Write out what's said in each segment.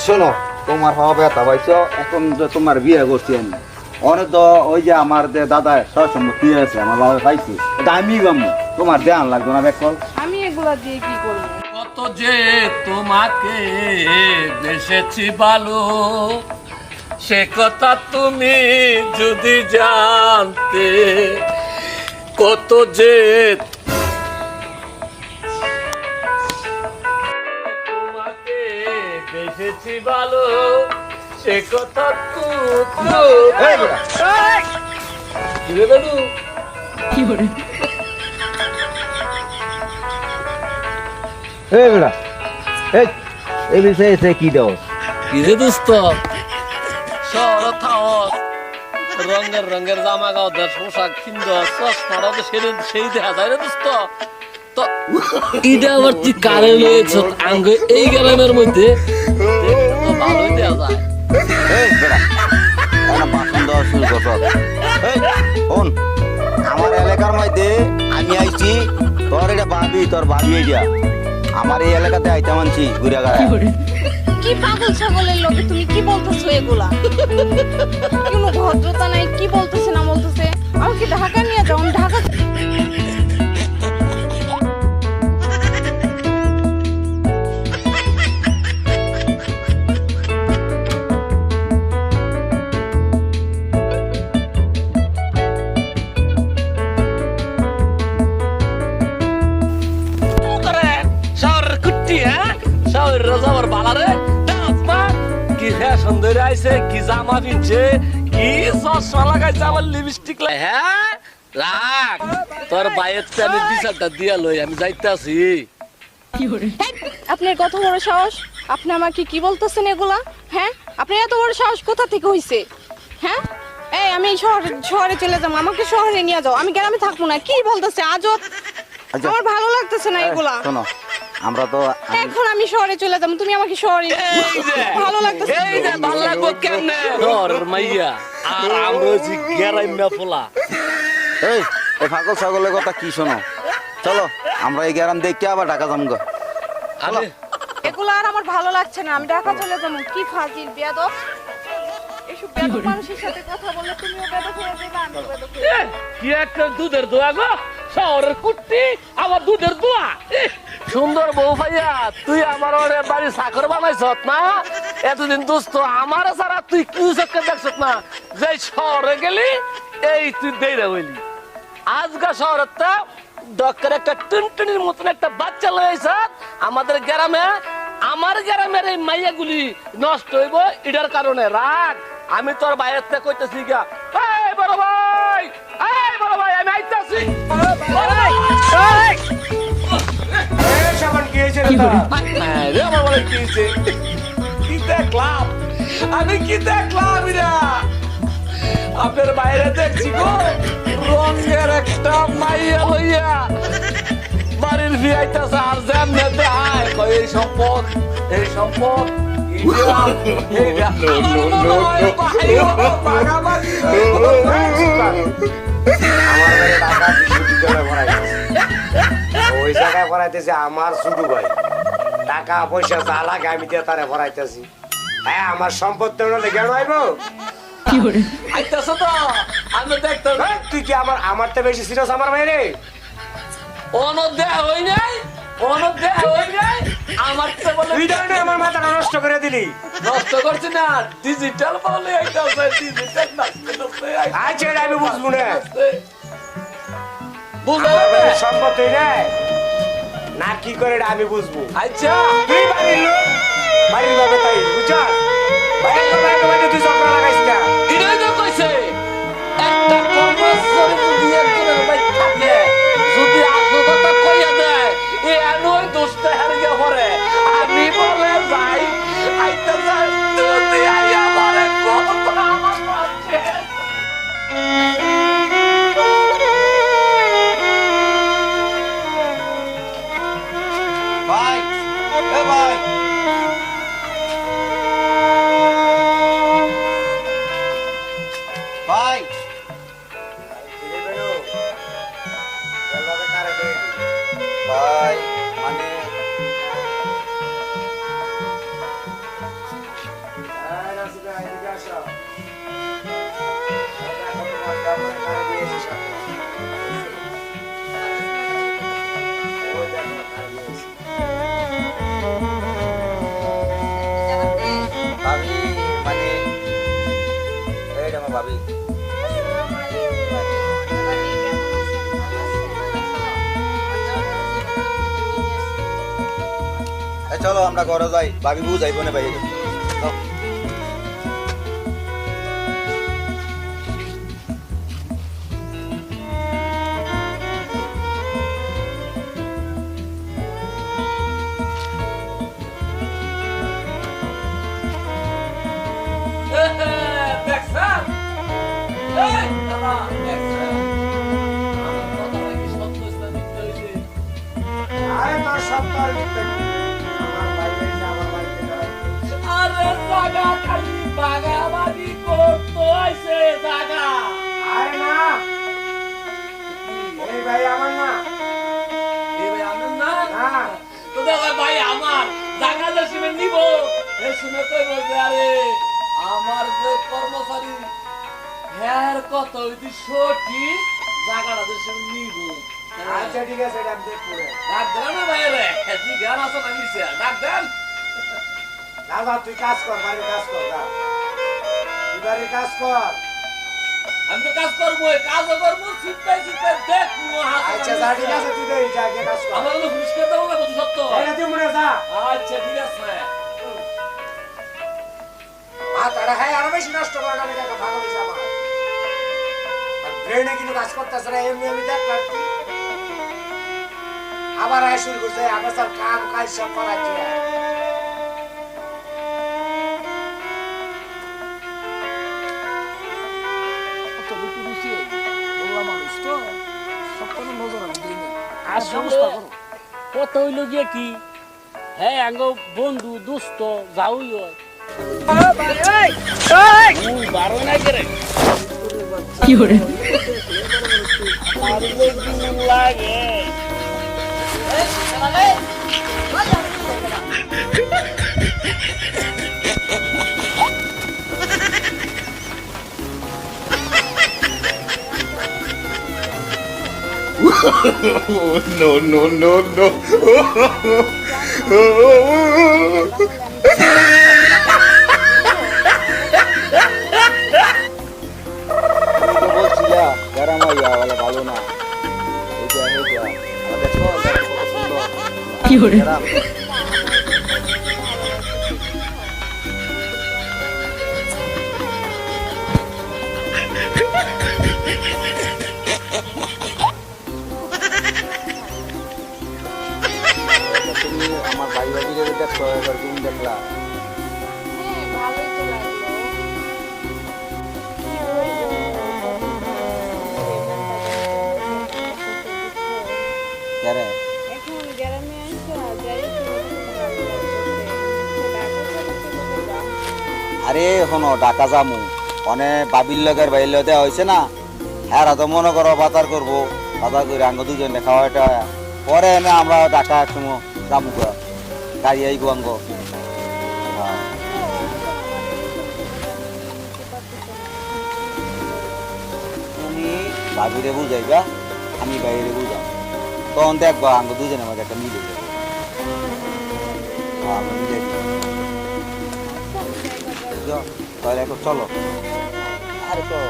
শোনো, তোমার হওয়া ব্যথা পাইছো, এখন যে তোমার বিয়ে করছি আমি, অনেক তো ওই যে আমার যে দাদা সব সম্পত্তি আছে আমার বাবা পাইছি, এটা আমি বামু, তোমার দেয়ান লাগবে না বেকল। আমি এগুলা দিয়ে কি করবো? কত যে তোমাকে বেসেছি ভালো, সে কথা তুমি যদি জানতে, কত যে তোমাকে বেসেছি ভালো, সে কথা কি করে? এই বেটা, এই বিষয়ে কি দেও? কি রে দোস্ত, শহর থাও রঙের রঙের জামা গাও দেশ পোশাক কিনদ, চশমাটা তো সেই দেখা যায় রে দোস্ত। তো এটা আবার তুই কারে লয়েছ আঙ্গ এই গ্রামের মধ্যে, দেখতে তো ভালোই দেওয়া যায়। এই বেটা, একটা বাসন দেওয়া শুরু করছ। এই শোন, আমার এলাকার মধ্যে আমি আইছি, তোর এটা ভাবি, তোর ভাবি এটা আমার এই এলাকাতে আইতে মানছি ঘুরে গা। কি পাগল ছাগলের লোকে তুমি কি বলতেছো এগুলা? কোনো ভদ্রতা নাই, কি বলতেছে না বলতেছে? আমাকে ঢাকা নিয়ে যাও, আমি ঢাকা। রাজাবার বালারে কি ফ্যাশন ধরে আইছে, কি জামা পিনছে, কি চশমা লাগাইছে, আমার লিপস্টিক লাই। হ্যাঁ রাখ, তোর বাইয়ের আমি বিচারটা দিয়া লই, আমি যাইতাছি। আপনার কত বড় সাহস? আপনি আমাকে কি বলতেছেন এগুলা? হ্যাঁ, আপনার এত বড় সাহস কোথা থেকে হইছে? হ্যাঁ, এই আমি শহরে চলে যাবো, আমাকে শহরে নিয়ে যাও, আমি গ্রামে থাকবো না। কি বলতেছে আজব, আমার ভালো লাগতেছে না এগুলা। শোনো, আমরা তো এখন আমি শহরে চলে যাবো, তুমি আমাকে শহরে ভালো লাগতেছে। এই যে ভালো লাগবো কেমনে তোর মাইয়া আর আমরা যে গ্রামে ফোলা। এই পাগল ছাগলের কথা কি শোনো, চলো আমরা এই গ্রাম দেখে আবার ঢাকা যাবো। আরে এগুলো আর আমার ভালো লাগছে না, আমি ঢাকা চলে যাবো। কি ফাজিল বেয়াদব, এসব বেয়াদব মানুষের সাথে কথা বললে তুমিও বেয়াদব হয়ে যাবে, আমিও বেয়াদব হয়ে যাব। কি একটা দুধের দোয়া গো, শহরের কুট্টি আমার দুধের দোয়া। সুন্দর বউ ভাইয়া, তুই আমার ওরে বাড়ি চাকর বানাইছ না এতদিন দোস্ত, আমার ছাড়া তুই কি চক্কর দেখছ না, যে শহরে গেলি এই তুই দেইরা হইলি। আজকা শহরটা ডক্টর একটা টুনটুনির মতন একটা বাচ্চা লয়েছ আমাদের গ্রামে। আমার গ্রামের এই মাইয়াগুলি নষ্ট হইব এটার কারণে। রাখ, আমি তোর বাইরের থেকে কইতেছি গা, এই বড় ভাই, এই বড় ভাই, আমি আইতাছি। আমি কি দেখলাম আপনার বাইরে দেখছি গো, রঙের একটা মাইয়া লইয়া বাড়ির ভিআইতাছে, আর যেমনে দেয় এই সম্পদ, এই সম্পদ ওই জায়গায় ভরাইতেছে আমার ছোট ভাই, টাকা পয়সা যা লাগে আমি দিয়ে তারে ভরাইতেছি। হ্যাঁ, আমার সম্পদ তেমন কেন আইবো? আইতাছে তো আমি দেখতে। তুই কি আমার তো বেশি সিরিয়াস আমার বাইরে অনদেহ হই নাই, অনদেহ হই নাই। আমার তো বলে তুই জানি আমার মাথাটা নষ্ট করে দিলি। নষ্ট করছি না, ডিজিটাল বলে আইতাছে, ডিজিটাল না। আচ্ছা, আমি বুঝবো না, বুঝা সম্পদ তুই নাই না, কি করে আমি বুঝবো? আচ্ছা, তুই বাড়ির লোক, বাড়ির ভাবে তাই বুঝছ, বাড়ির লোক তুই চক্র লাগাইস না। এটাই তো কইছে একটা কর্মচারী যদি একজনের ভাই থাকে, যদি আসল কথা কইয়া দেয়, এ আনোই দোষটা হারিয়ে পড়ে। আমি বলে যাই আইতে যাই, তুই আইয়া পড়ে কথা আমার কাছে। তারে দিয়েছি সাথে। ওই দেখো, তারে দিয়েছি। ভাবি মানে এইটা আমার ভাবি। এই চলো আমরা ঘরে যাই, ভাবি বুঝাইবো না ভাই। চল। দেখছেন? এই, দাদা, দেখছেন? আমার কথাটা কি সত্য না মিথ্যা হইছে? আরে তোর সপ্তাহ মিথ্যে কি? আমার বাইরে এসে আমার বাড়িতে দাঁড়াইছে। আরে জাগা খালি বাগাবাগি করতে আইছে জাগা। আরে না, এই ভাই আমার না। এই ভাই আমার না? না। তো দাদা ভাই আমার জাগা যে শুনে নিব এ শুনে তো বলছে আরে আমার যে কর্মচারী হ্যার কত হইতে সঠিক জাগাটা যে শুনে নিব। আচ্ছা ঠিক আছে, এটা আমি দেখবো রে। ডাক দেন না ভাই রে জি গান আছে না নিছে ডাক দেন। না না, তুই কাজ কর, বাড়ির কাজ কর, যা। তুই বাড়ির কাজ কর। আমি তো কাজ করবো কাজও করবো চিন্তায় চিন্তায় দেখবো আচ্ছা যা, ঠিক আছে, তুই দেই, যা গিয়ে কাজ কর। আমার তো হুশ করতে হবে না সত্য। এটা তুই মনে যা। আচ্ছা ঠিক আছে। মাথাটা খাই আরো বেশি নষ্ট করে না, আমি দেখো ভালো হয়েছে আমার। আর ব্রেনে কিন্তু কাজ করতেছে না, এমনি আমি দেখলাম কি। আবার আয় শুরু করছে, আবার সব কাম কাজ সব করাচ্ছে। আসলে কথা হইল গিয়ে কি হ্যাঁ আঙ্গ বন্ধু দোস্ত যাওই হয় বারো নাই করে কি করে লাগে no, no, no, no. তুমি তো বলছিলা গ্রাম আইয়া বলে ভালো না। এইটা এইটা আর দেখো গ্রাম কত সুন্দর। কি করে তুমি আমার ভাই ভাবিকে দেখছো, এবার তুমি দেখলা। হ্যাঁ ভালোই তো লাগলো। যারে এখন গ্রামে আইসা যাই ভালো লাগছে। আরে এখনো ঢাকা যামু অনেক বাবির লগের বাইর লগে হয়েছে না। হ্যাঁ তো মনে করো বাজার করবো, বাজার করে আঙ্গ দুজনে খাওয়া এটা পরে না আমরা ঢাকা একসময় যামু গা, গাড়ি আইব আঙ্গ। হ্যাঁ। তুমি ভাবিরে বুঝাইবা, আমি বাইরে বুঝাম, তখন দেখবা আঙ্গ দুজনের মধ্যে একটা মিলে যাবে। হ্যাঁ, আমরা মিলে দিই। বুঝছো? তাহলে এখন চলো। আরে চলো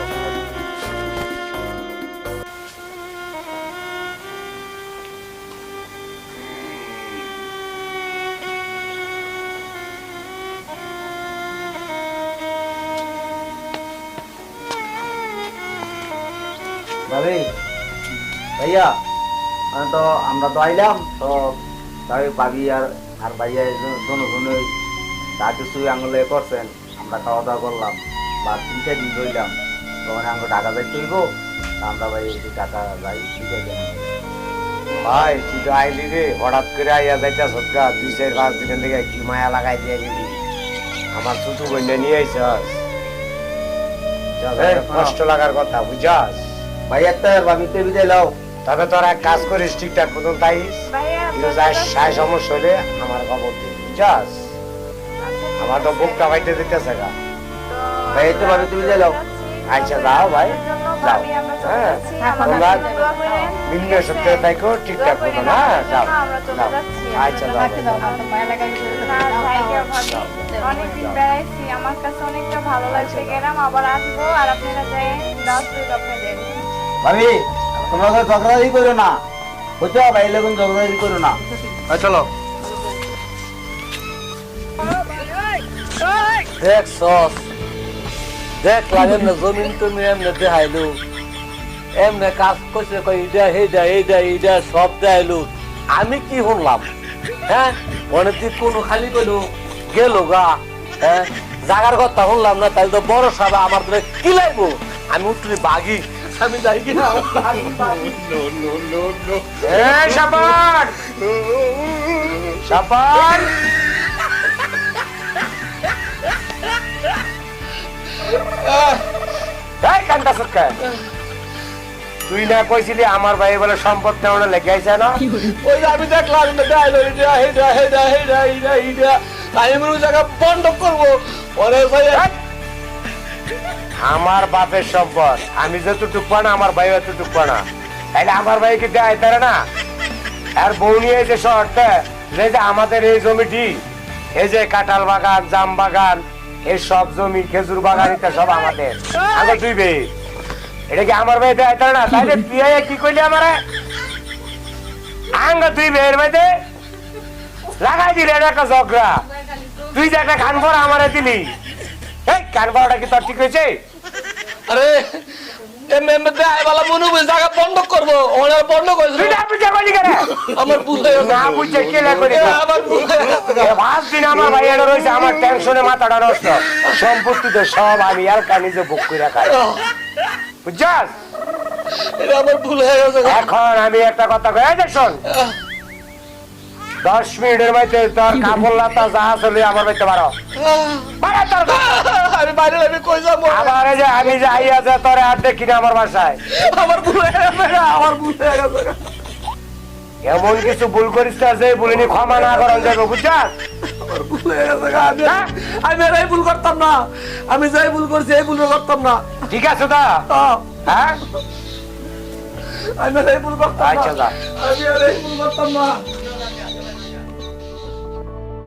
ভাবি ভাইয়া তো আমরা তো আইলাম তো তাই ভাবি আর আর ভাইয়া দুজনে যা কিছু আঙুলে করছেন আমরা খাওয়া দাওয়া করলাম বা 3 দিন রইলাম, তখন আঙ্গ ঢাকা যাইতে হইব। আমরা ভাই যদি ঢাকা যাই ঠিক আছে। ভাই তুই তো আইলি রে, হঠাৎ করে আইয়া যাইতাছ গা, 2-4-5 দিনের লেগে কি মায়া লাগাই দিয়ে গেলি। আমার ছোট বোনটা নিয়ে আইছস, কষ্ট লাগার কথা বুঝাস। ভাই একটা ভাবিতে বিদায় লাও। তবে তোরা এক কাজ করিস, ঠিকঠাক মতন তাইস, কিন্তু যাই সাই সমস্যা হলে আমার খবর দিস বুঝাস। আমার তো বুকটা বাইতে দিতেছে গা। ভাই একটা ভাবিতে বিদায় লাও। আচ্ছা যাও ভাই। যাও হ্যাঁ তোমরা ভিন্ন সপ্তাহে থাকো ঠিকঠাক মতো না যাও যাও। আচ্ছা যাও অনেকদিন বেড়াইছি, আমার কাছে অনেকটা ভালো লাগছে। গেলাম, আবার আসবো, আর আপনারা যাই আপনাদের। ভাবি তোমরা তো ঝগড়াঝাড়ি করো না, বুঝছো ভাই লোক ঝগড়াঝাড়ি করো না। চলো দেখ সস দেখ লাগে না জমিন তুমি এমনি দেখাইলু এমনি কাজ করছে কই ইডা হেডা এইডা এইডা সব দেখাইলু আমি কি শুনলাম হ্যাঁ মনে তুই কোনো খালি কইলু গেল গা হ্যাঁ জাগার কথা শুনলাম না তাই তো বড় সাহেব আমার ধরে কি লাগবো আমি উঠলি বাগি আমি যাই কিনা No, no, no, no. এই শাবান শাবান এই কান্তা সরকা তুই না কইছিলি আমার ভাই বলে সম্পদ নেওয়া লেগে আইছে না ওই যে আমি দেখলাম দেখাইলো এইডা হেডা হেডা হেডা এইডা এইডা আমি মনে জায়গা বন্ধ করবো পরে ভাই আমার বাপের সম্পদ আমি যতটুক পানা আমার ভাই অতটুক পানা তাইলে আমার ভাইকে দেয় তারা না আর বউ নিয়ে যে শহরটা যে আমাদের এই জমিটি এই যে কাঁঠাল বাগান জাম বাগান এই সব জমি খেজুর বাগান এটা সব আমাদের আগে তুই বে এটা কি আমার ভাই দেয় তারা না তাইলে তুই কি কইলি আমারে আঙ্গা তুই বের মধ্যে লাগাই দিলে একটা ঝগড়া তুই যে একটা খান ভরা আমারে দিলি এই কান ভরাটা কি তোর ঠিক হয়েছে আরে এমনি এমনি দেখাই বলা মনে হবে জায়গা বন্ধ করবো ওনার বন্ধ তুই করেছিল না বুঝে কইলি কেন আমার ভুল হয়ে গেছে। না বুঝে কেলে করি আমার ভুল হয়ে গেছে। পাঁচ দিন আমার ভাইয়াটা রয়েছে আমার টেনশনে মাথাটা নষ্ট সম্পত্তি তো সব আমি আর কানি যে বুক করে খাই বুঝছস এটা আমার ভুল হয়ে গেছে এখন আমি একটা কথা কই এই দেখ শোন 10 মিনিটের মধ্যে তোর কাপড় লাতা যা চলে আমার বাইতে পারো বাড়া তোর আমি বাইরে আমি কই যাবো আবার এই যে আমি যে আইয়া যে তোরে আর দেখি না আমার বাসায় আমার ভুল হয়ে গেছে আমার ভুল হয়ে গেছে এমন কিছু ভুল করিস না যে বলিনি ক্ষমা না করা যাবে বুঝছস আমার ভুল হয়ে গেছে আমি আর এই ভুল করতাম না আমি যাই ভুল করছি এই ভুল করতাম না ঠিক আছে দা হ্যাঁ আমি আর এই ভুল করতাম না আচ্ছা দা আমি আর এই ভুল করতাম না